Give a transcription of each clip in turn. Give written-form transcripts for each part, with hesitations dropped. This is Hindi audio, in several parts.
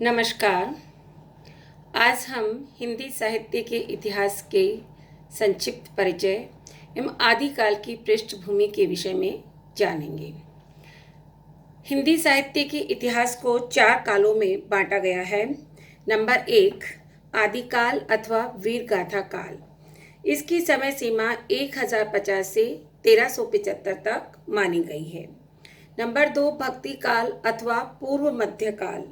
नमस्कार। आज हम हिंदी साहित्य के इतिहास के संक्षिप्त परिचय एवं आदिकाल की पृष्ठभूमि के विषय में जानेंगे। हिंदी साहित्य के इतिहास को 4 कालों में बांटा गया है। नंबर 1, आदिकाल अथवा वीरगाथा काल। इसकी समय सीमा 1050 से 1375 तक मानी गई है। नंबर 2, भक्ति काल अथवा पूर्व मध्य काल।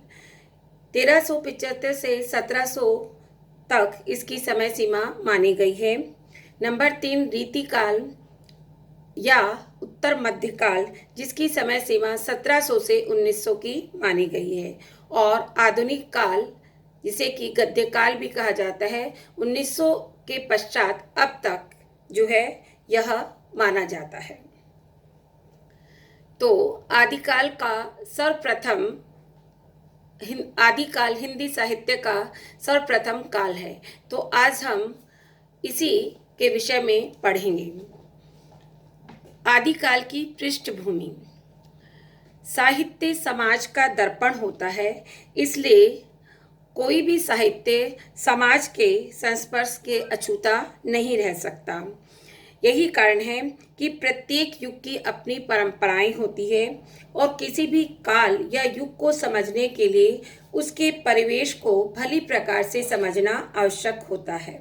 1375 से 1700 तक इसकी समय सीमा मानी गई है। नंबर 3, रीतिकाल या उत्तर मध्यकाल, जिसकी समय सीमा 1700 से 1900 की मानी गई है। और आधुनिक काल, जिसे कि गद्य काल भी कहा जाता है, 1900 के पश्चात अब तक जो है यह माना जाता है। तो आदिकाल हिंदी साहित्य का सर्वप्रथम काल है। तो आज हम इसी के विषय में पढ़ेंगे। आदिकाल की पृष्ठभूमि। साहित्य समाज का दर्पण होता है, इसलिए कोई भी साहित्य समाज के संस्पर्श के अछूता नहीं रह सकता। यही कारण है कि प्रत्येक युग की अपनी परंपराएं होती है और किसी भी काल या युग को समझने के लिए उसके परिवेश को भली प्रकार से समझना आवश्यक होता है।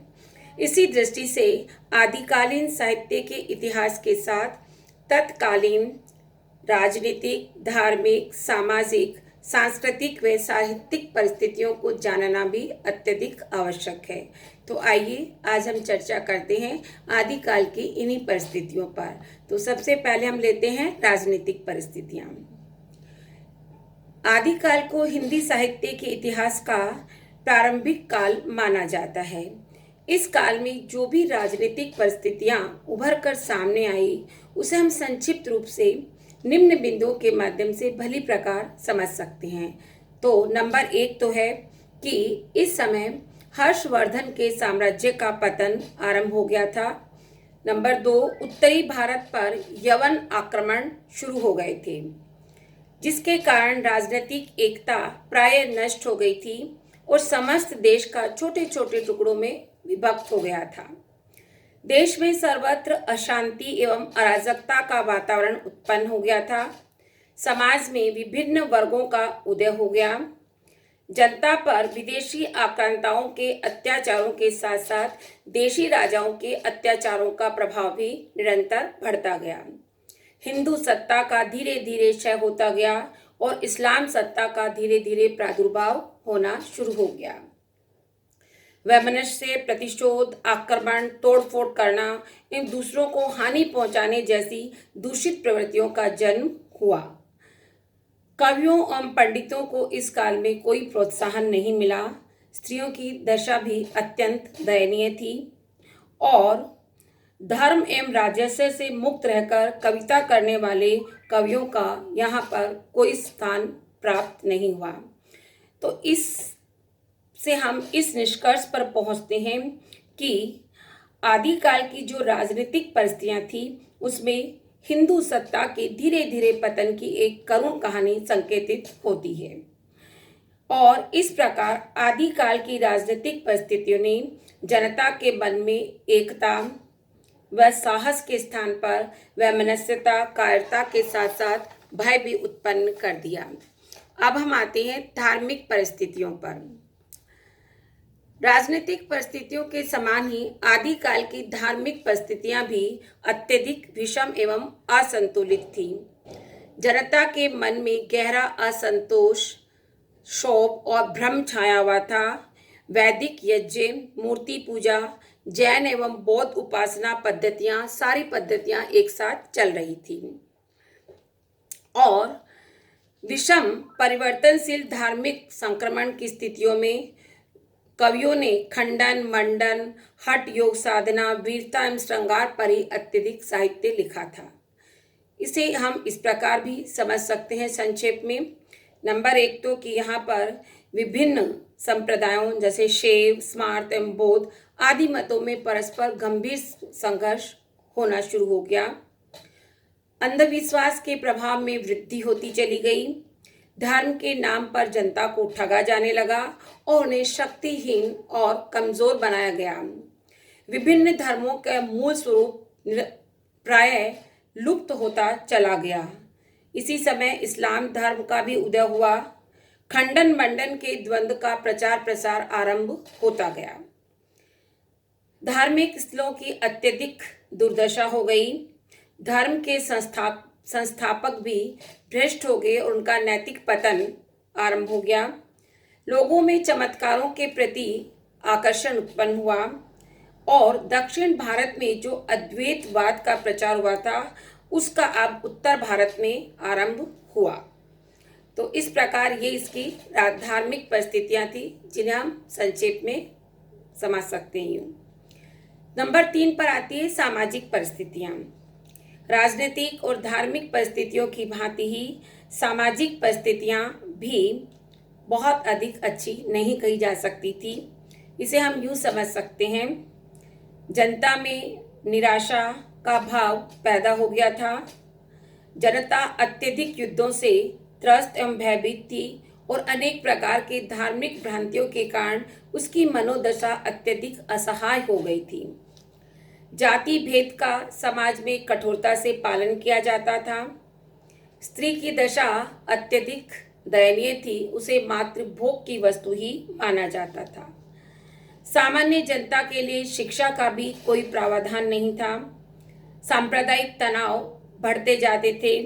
इसी दृष्टि से आदिकालीन साहित्य के इतिहास के साथ तत्कालीन राजनीतिक, धार्मिक, सामाजिक, सांस्कृतिक व साहित्यिक परिस्थितियों को जानना भी अत्यधिक आवश्यक है। तो आइए आज हम चर्चा करते हैं आदिकाल की इन्हीं परिस्थितियों पर। तो सबसे पहले हम लेते हैं राजनीतिक परिस्थितियां। आदिकाल को हिंदी साहित्य के इतिहास का प्रारंभिक काल माना जाता है। इस काल में जो भी राजनीतिक परिस्थितियां उभर कर सामने आई, उसे हम संक्षिप्त रूप से निम्न बिंदुओं के माध्यम से भली प्रकार समझ सकते हैं। तो नंबर 1 तो है कि इस समय हर्षवर्धन के साम्राज्य का पतन आरंभ हो गया था। नंबर 2, उत्तरी भारत पर यवन आक्रमण शुरू हो गए थे, जिसके कारण राजनीतिक एकता प्राय नष्ट हो गई थी और समस्त देश का छोटे छोटे टुकड़ों में विभक्त हो गया था। देश में सर्वत्र अशांति एवं अराजकता का वातावरण उत्पन्न हो गया था। समाज में विभिन्न वर्गों का उदय हो गया। जनता पर विदेशी आक्रांताओं के अत्याचारों के साथ साथ देशी राजाओं के अत्याचारों का प्रभाव भी निरंतर बढ़ता गया। हिंदू सत्ता का धीरे धीरे क्षय होता गया और इस्लाम सत्ता का धीरे धीरे प्रादुर्भाव होना शुरू हो गया। वैमनस्य, प्रतिशोध, आक्रमण, तोड़फोड़ करना एवं दूसरों को हानि पहुंचाने जैसी दूषित प्रवृत्तियों का जन्म हुआ। कवियों एवं पंडितों को इस काल में कोई प्रोत्साहन नहीं मिला। स्त्रियों की दशा भी अत्यंत दयनीय थी और धर्म एवं राजस्व से मुक्त रहकर कविता करने वाले कवियों का यहाँ पर कोई स्थान प्राप्त नहीं हुआ। तो इससे हम इस निष्कर्ष पर पहुँचते हैं कि आदिकाल की जो राजनीतिक परिस्थितियाँ थी, उसमें हिंदू सत्ता के धीरे धीरे पतन की एक करुण कहानी संकेतित होती है। और इस प्रकार आदिकाल की राजनीतिक परिस्थितियों ने जनता के मन में एकता व साहस के स्थान पर वैमनस्यता, कायरता के साथ साथ भय भी उत्पन्न कर दिया। अब हम आते हैं धार्मिक परिस्थितियों पर। राजनीतिक परिस्थितियों के समान ही आदिकाल की धार्मिक परिस्थितियां भी अत्यधिक विषम एवं असंतुलित थीं। जनता के मन में गहरा असंतोष, क्षोभ और भ्रम छाया हुआ था। वैदिक यज्ञ, मूर्ति पूजा, जैन एवं बौद्ध उपासना पद्धतियां, सारी पद्धतियां एक साथ चल रही थी और विषम परिवर्तनशील धार्मिक संक्रमण की स्थितियों में कवियों ने खंडन, मंडन, हठ योग साधना, वीरता एवं श्रृंगार पर ही अत्यधिक साहित्य लिखा था। इसे हम इस प्रकार भी समझ सकते हैं संक्षेप में। नंबर 1 तो कि यहाँ पर विभिन्न संप्रदायों जैसे शैव, स्मार्त एवं बौद्ध आदि मतों में परस्पर गंभीर संघर्ष होना शुरू हो गया। अंधविश्वास के प्रभाव में वृद्धि होती चली गई। धर्म के नाम पर जनता को ठगा जाने लगा और उन्हें शक्तिहीन और कमजोर बनाया गया। विभिन्न धर्मों का मूल स्वरूप प्रायः लुप्त होता चला गया। इसी समय इस्लाम धर्म का भी उदय हुआ। खंडन मंडन के द्वंद्व का प्रचार प्रसार आरंभ होता गया। धार्मिक स्थलों की अत्यधिक दुर्दशा हो गई। धर्म के संस्थापक भी भ्रष्ट हो गए और उनका नैतिक पतन आरंभ हो गया। लोगों में चमत्कारों के प्रति आकर्षण उत्पन्न हुआ और दक्षिण भारत में जो अद्वैतवाद का प्रचार हुआ था उसका अब उत्तर भारत में आरंभ हुआ। तो इस प्रकार ये इसकी धार्मिक परिस्थितियां थी जिन्हें हम संक्षेप में समझ सकते हैं। नंबर 3 पर आती है सामाजिक परिस्थितियां। राजनीतिक और धार्मिक परिस्थितियों की भांति ही सामाजिक परिस्थितियां भी बहुत अधिक अच्छी नहीं कही जा सकती थी। इसे हम यूँ समझ सकते हैं, जनता में निराशा का भाव पैदा हो गया था। जनता अत्यधिक युद्धों से त्रस्त एवं भयभीत थी और अनेक प्रकार के धार्मिक भ्रांतियों के कारण उसकी मनोदशा अत्यधिक असहाय हो गई थी। जाति भेद का समाज में कठोरता से पालन किया जाता था। स्त्री की दशा अत्यधिक दयनीय थी, उसे मात्र भोग की वस्तु ही माना जाता था। सामान्य जनता के लिए शिक्षा का भी कोई प्रावधान नहीं था। सांप्रदायिक तनाव बढ़ते जाते थे।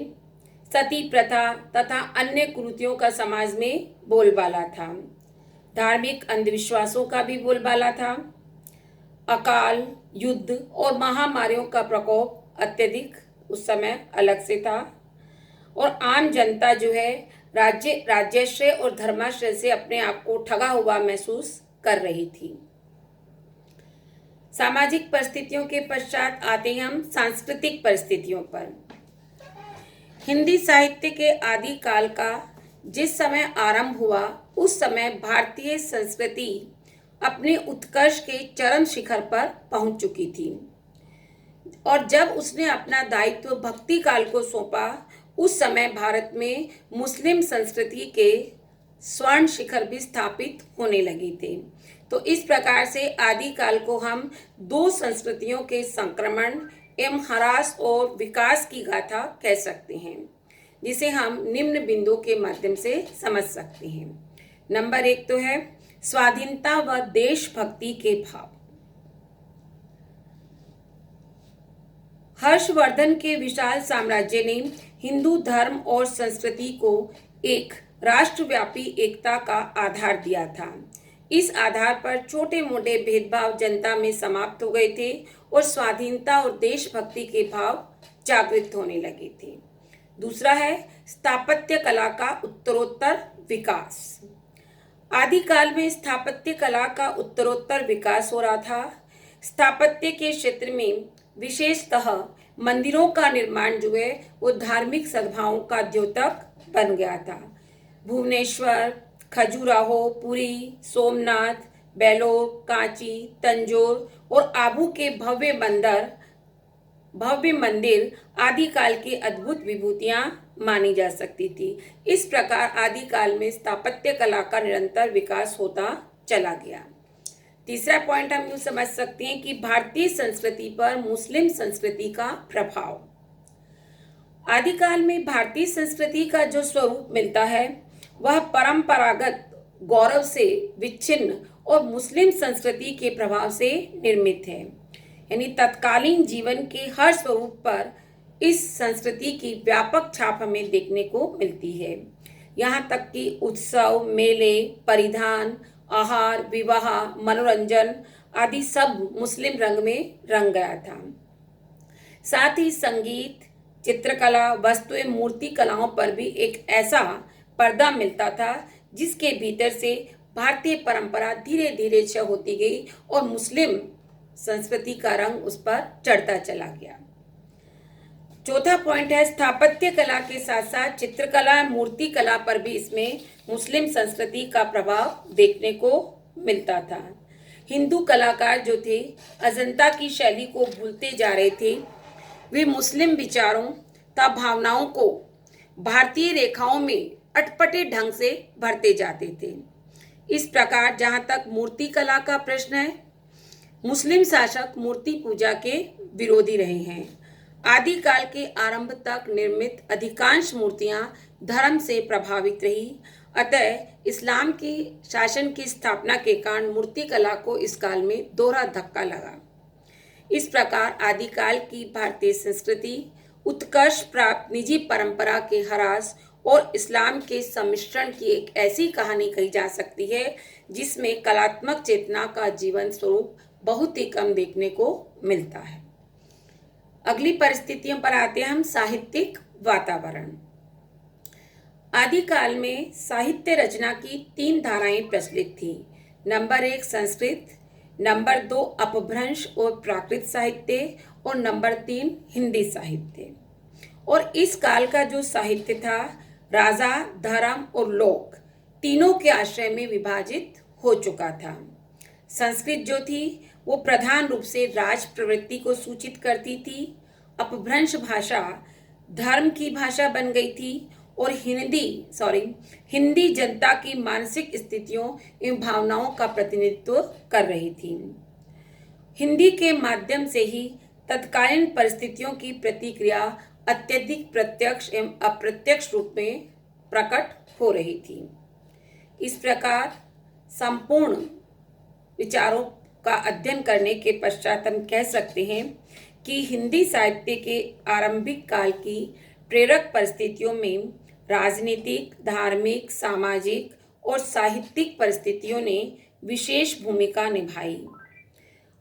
सती प्रथा तथा अन्य कुरीतियों का समाज में बोलबाला था। धार्मिक अंधविश्वासों का भी बोलबाला था। अकाल, युद्ध और महामारियों का प्रकोप अत्यधिक उस समय अलग से था और आम जनता जो है राज्याश्रय और धर्माश्रय से अपने आप को ठगा हुआ महसूस कर रही थी। सामाजिक परिस्थितियों के पश्चात आते हैं हम सांस्कृतिक परिस्थितियों पर। हिंदी साहित्य के आदि काल का जिस समय आरंभ हुआ उस समय भारतीय संस्कृति अपने उत्कर्ष के चरम शिखर पर पहुंच चुकी थी और जब उसने अपना दायित्व भक्ति काल को सौंपा उस समय भारत में मुस्लिम संस्कृति के स्वर्ण शिखर भी स्थापित होने लगे थे। तो इस प्रकार से आदि काल को हम दो संस्कृतियों के संक्रमण एवं ह्रास और विकास की गाथा कह सकते हैं, जिसे हम निम्न बिंदु के माध्यम से समझ सकते हैं। नंबर 1 तो है स्वाधीनता व देशभक्ति के भाव। हर्षवर्धन के विशाल साम्राज्य ने हिंदू धर्म और संस्कृति को एक राष्ट्रव्यापी एकता का आधार दिया था। इस आधार पर छोटे मोटे भेदभाव जनता में समाप्त हो गए थे और स्वाधीनता और देशभक्ति के भाव जागृत होने लगे थे। दूसरा है स्थापत्य कला का उत्तरोत्तर विकास। आदिकाल में स्थापत्य कला का उत्तरोत्तर विकास हो रहा था। स्थापत्य के क्षेत्र में विशेषतः मंदिरों का निर्माण जो है वो धार्मिक सद्भावों का द्योतक बन गया था। भुवनेश्वर, खजुराहो, पुरी, सोमनाथ, बेलोर, कांची, तंजौर और आबू के भव्य मंदिर आदिकाल की अद्भुत विभूतियां मानी जा सकती थी। इस प्रकार आदिकाल में स्थापत्य कला का निरंतर विकास होता चला गया। तीसरा पॉइंट हम यूं समझ सकते हैं कि भारतीय संस्कृति पर मुस्लिम संस्कृति का प्रभाव। आदिकाल में भारतीय संस्कृति का जो स्वरूप मिलता है वह परंपरागत गौरव से विच्छिन्न और मुस्लिम संस्कृति के प्रभाव से निर्मित है। यानी तत्कालीन जीवन के हर स्वरूप पर इस संस्कृति की व्यापक छाप हमें देखने को मिलती है। यहाँ तक कि उत्सव, मेले, परिधान, आहार, विवाह, मनोरंजन आदि सब मुस्लिम रंग में रंग गया था। साथ ही संगीत, चित्रकला, वस्तु मूर्ति कलाओं पर भी एक ऐसा पर्दा मिलता था जिसके भीतर से भारतीय परंपरा धीरे धीरे क्षय होती गई और मुस्लिम संस्कृति का रंग उस पर चढ़ता चला गया। चौथा पॉइंट है स्थापत्य कला के साथ साथ चित्रकला, मूर्ति कला पर भी इसमें मुस्लिम संस्कृति का प्रभाव देखने को मिलता था। हिंदू कलाकार जो थे अजंता की शैली को भूलते जा रहे थे। वे मुस्लिम विचारों तथा भावनाओं को भारतीय रेखाओं में अटपटे ढंग से भरते जाते थे। इस प्रकार जहां तक मूर्ति कला का प्रश्न है, मुस्लिम शासक मूर्ति पूजा के विरोधी रहे हैं। आदिकाल के आरंभ तक निर्मित अधिकांश मूर्तियां धर्म से प्रभावित रही, अतः इस्लाम की शासन की स्थापना के कारण मूर्ति कला को इस काल में दोहरा धक्का लगा। इस प्रकार आदिकाल की भारतीय संस्कृति उत्कर्ष प्राप्त निजी परंपरा के ह्रास और इस्लाम के सम्मिश्रण की एक ऐसी कहानी कही जा सकती है जिसमें कलात्मक चेतना का जीवन स्वरूप बहुत ही कम देखने को मिलता है। अगली परिस्थितियों पर आते हैं हम। साहित्यिक वातावरण। आदिकाल में साहित्य रचना की 3 धाराएं प्रचलित थी। नंबर 1 संस्कृत, नंबर 2 अपभ्रंश और प्राकृत साहित्य और नंबर 3 हिंदी साहित्य। और इस काल का जो साहित्य था राजा, धर्म और लोक तीनों के आश्रय में विभाजित हो चुका था। संस्कृत जो थी वो प्रधान रूप से राज प्रवृत्ति को सूचित करती थी। अपभ्रंश भाषा धर्म की भाषा बन गई थी और हिंदी जनता की मानसिक स्थितियों एवं भावनाओं का प्रतिनिधित्व कर रही थी। हिंदी के माध्यम से ही तत्कालीन परिस्थितियों की प्रतिक्रिया अत्यधिक प्रत्यक्ष एवं अप्रत्यक्ष रूप में प्रकट हो रही थी। इस प्रकार संपूर्ण विचारों का अध्ययन करने के पश्चात हम कह सकते हैं कि हिंदी साहित्य के आरंभिक काल की प्रेरक परिस्थितियों में राजनीतिक, धार्मिक, सामाजिक और साहित्यिक परिस्थितियों ने विशेष भूमिका निभाई।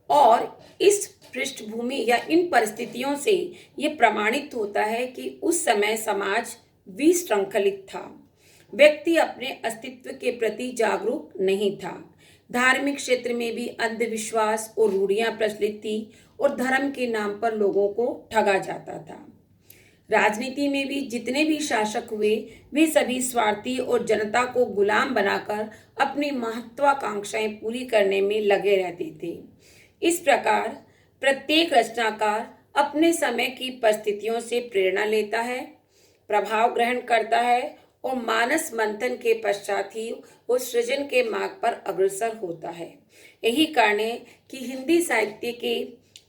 और इस पृष्ठभूमि या इन परिस्थितियों से ये प्रमाणित होता है कि उस समय समाज विशृंखलित था। व्यक्ति अपने अस्तित्व के प्रति जागरूक नहीं था। धार्मिक क्षेत्र में भी अंधविश्वास और रूढ़ियां प्रचलित थी और धर्म के नाम पर लोगों को ठगा जाता था। राजनीति में भी जितने भी शासक हुए वे सभी स्वार्थी और जनता को गुलाम बनाकर अपनी महत्वाकांक्षाएं पूरी करने में लगे रहते थे। इस प्रकार प्रत्येक रचनाकार अपने समय की परिस्थितियों से प्रेरणा लेता है, प्रभाव ग्रहण करता है और मानस मंथन के पश्चात ही वो सृजन के मार्ग पर अग्रसर होता है। यही कारण है कि हिंदी साहित्य के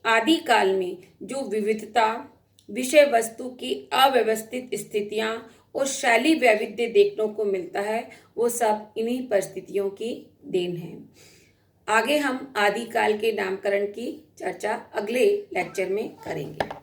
आदि काल में जो विविधता, विषय वस्तु की अव्यवस्थित स्थितियां और शैली वैविध्य देखने को मिलता है वो सब इन्हीं परिस्थितियों की देन है। आगे हम आदिकाल के नामकरण की चर्चा अगले लेक्चर में करेंगे।